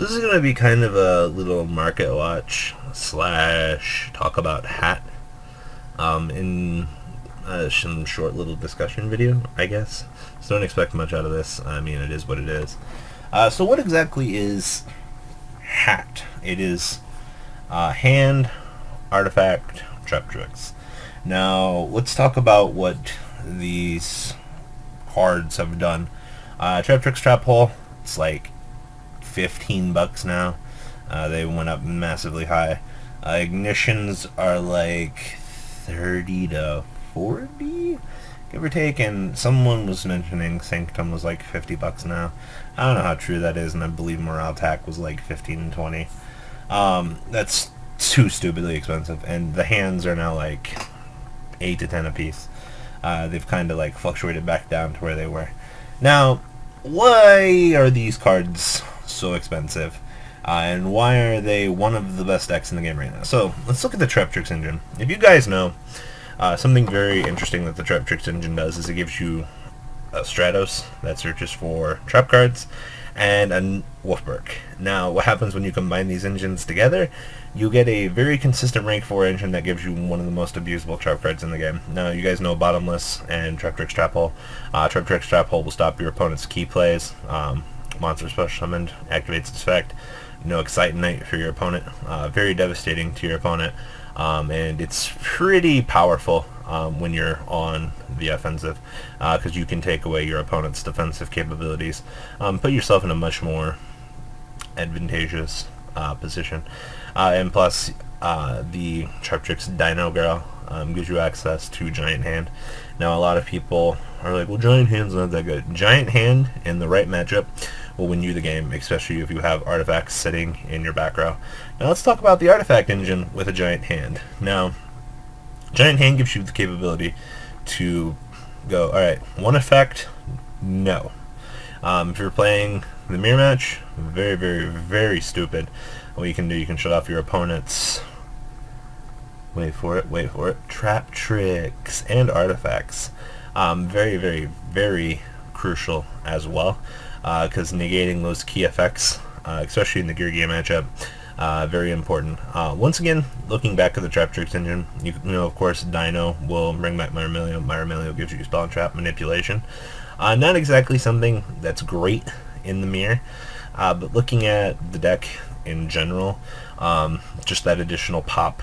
this is going to be kind of a little market watch slash talk about H.A.T. In some short little discussion video, I guess. So don't expect much out of this. I mean, it is what it is. So what exactly is H.A.T? It is hand, artifact, trap tricks. Now, let's talk about what these cards have done. Trap tricks, trap hole, it's like $15 now. They went up massively high. Ignitions are like 30 to 40, give or take, and someone was mentioning Sanctum was like $50 now. I don't know how true that is, and I believe Morale Attack was like 15 and 20. That's too stupidly expensive, and the hands are now like 8 to 10 a piece. They've kind of like fluctuated back down to where they were. Now, why are these cards so expensive? And why are they one of the best decks in the game right now? So, let's look at the Trap Tricks engine. If you guys know, something very interesting that the Trap Tricks engine does is it gives you a Stratos that searches for trap cards and a Wolfberg. Now, what happens when you combine these engines together? You get a very consistent rank 4 engine that gives you one of the most abusable trap cards in the game. Now, you guys know Bottomless and Trap Tricks Trap Hole. Trap Tricks Trap Hole will stop your opponent's key plays. Monster Special Summoned activates its effect. No Excite Night for your opponent. Very devastating to your opponent. And it's pretty powerful when you're on the offensive, because you can take away your opponent's defensive capabilities, put yourself in a much more advantageous position. And plus, the Trap Tricks Dino Girl gives you access to Giant Hand. Now, a lot of people are like, well, Giant Hand's not that good. Giant Hand in the right matchup will win you the game, especially if you have artifacts sitting in your back row. Now let's talk about the artifact engine with a Giant Hand. Now, Giant Hand gives you the capability to go, alright, one effect, no. If you're playing the mirror match, very, very, very stupid. What you can do, you can shut off your opponent's, wait for it, trap tricks and artifacts. Very, very, very crucial as well, because negating those key effects, especially in the Yugioh matchup, very important. Once again, looking back at the Trap Tricks engine, you know, of course, Dino will bring back Myramilio. Myramilio gives you spell and trap manipulation. Not exactly something that's great in the mirror, but looking at the deck in general, just that additional pop,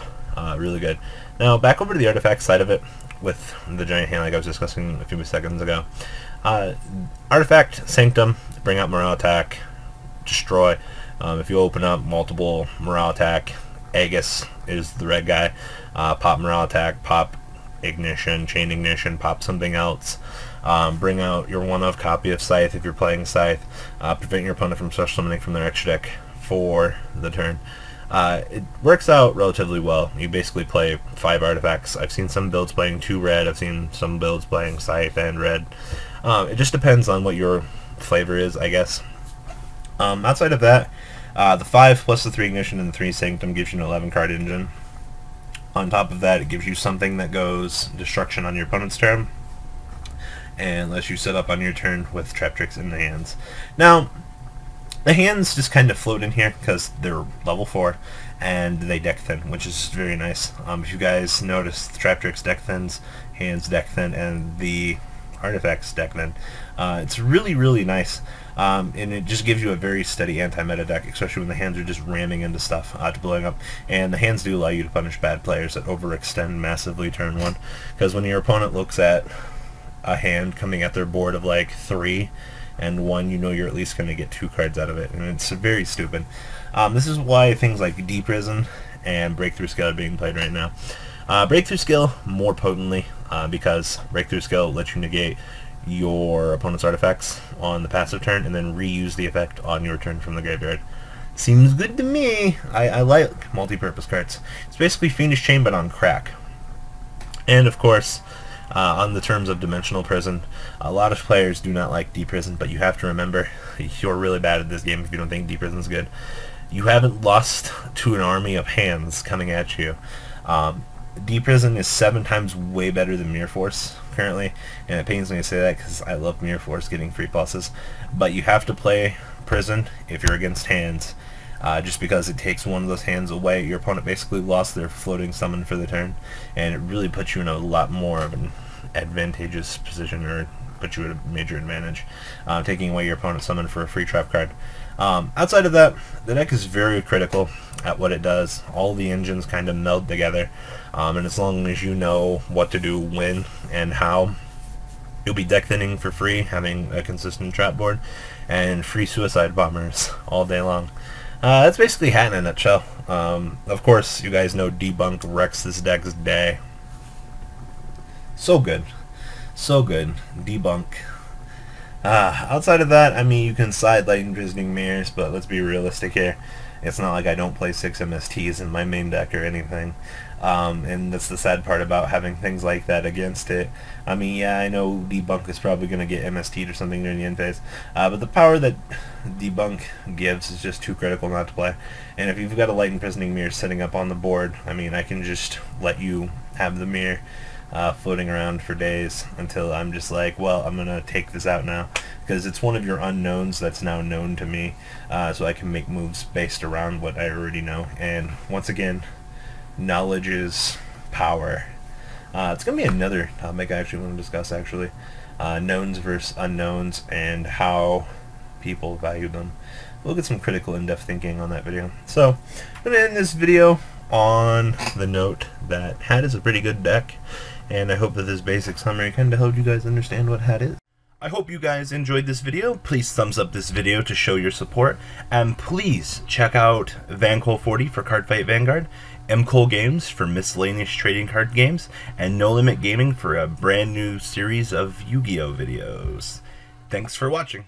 really good. Now, back over to the artifact side of it, with the Giant Hand like I was discussing a few seconds ago. Artifact, Sanctum, bring out Morale Attack, destroy. If you open up multiple Morale Attack, Aegis is the red guy. Pop Morale Attack, pop Ignition, Chain Ignition, pop something else. Bring out your one-of copy of Scythe if you're playing Scythe. Prevent your opponent from special summoning from their extra deck for the turn. It works out relatively well. You basically play 5 artifacts. I've seen some builds playing 2 red. I've seen some builds playing Scythe and red. It just depends on what your flavor is, I guess. Outside of that, the 5 plus the 3 Ignition and the 3 Sanctum gives you an 11 card engine. On top of that, it gives you something that goes Destruction on your opponent's turn, and lets you set up on your turn with Trap Tricks in the hands. Now, the hands just kind of float in here because they're level 4 and they deck thin, which is very nice. If you guys notice, the Trap Tricks deck thins, hands deck thin, and the artifacts deck thin. It's really, really nice, and it just gives you a very steady anti-meta deck, especially when the hands are just ramming into stuff to blowing up. And the hands do allow you to punish bad players that overextend massively turn 1, because when your opponent looks at a hand coming at their board of like 3 and 1, you know you're at least going to get 2 cards out of it, and it's very stupid. This is why things like Deep Prison and Breakthrough Skill are being played right now. Breakthrough Skill more potently, because Breakthrough Skill lets you negate your opponent's artifacts on the passive turn and then reuse the effect on your turn from the graveyard. Seems good to me. I like multi-purpose cards. It's basically Fiendish Chain but on crack. And of course, on the terms of Dimensional Prison, a lot of players do not like Deep Prison, but you have to remember, you're really bad at this game if you don't think Deep Prison's good. You haven't lost to an army of hands coming at you. Deep Prison is 7 times way better than Mirror Force currently, and it pains me to say that because I love Mirror Force getting free pluses, but you have to play Prison if you're against hands, just because it takes one of those hands away. Your opponent basically lost their floating summon for the turn, and it really puts you in a lot more of an advantageous position, or puts you at a major advantage, taking away your opponent's summon for a free trap card. Outside of that, the deck is very critical at what it does. All the engines kind of meld together, and as long as you know what to do, when, and how, you'll be deck thinning for free, having a consistent trap board, and free suicide bombers all day long. That's basically Hat in a nutshell. Of course, you guys know Debunk wrecks this deck's day. So good. So good. Debunk. Outside of that, I mean, you can side Lightning Visiting Mirrors, but let's be realistic here. It's not like I don't play 6 MSTs in my main deck or anything. And that's the sad part about having things like that against it. I mean, yeah, I know Debunk is probably going to get MST'd or something during the end phase, but the power that Debunk gives is just too critical not to play. And if you've got a Lightning Imprisoning Mirror sitting up on the board, I mean, I can just let you have the mirror floating around for days until I'm just like, well, I'm going to take this out now, because it's one of your unknowns that's now known to me, so I can make moves based around what I already know. And once again, knowledge is power. It's going to be another topic I actually want to discuss, actually. Knowns versus unknowns and how people value them. We'll get some critical in-depth thinking on that video. So, I'm going to end this video on the note that Hat is a pretty good deck, and I hope that this basic summary kind of helped you guys understand what Hat is. I hope you guys enjoyed this video. Please thumbs up this video to show your support, and please check out Vanguard 40 for Cardfight Vanguard, M.Kohl Games for miscellaneous trading card games, and No Limit Gaming for a brand new series of Yu-Gi-Oh videos. Thanks for watching.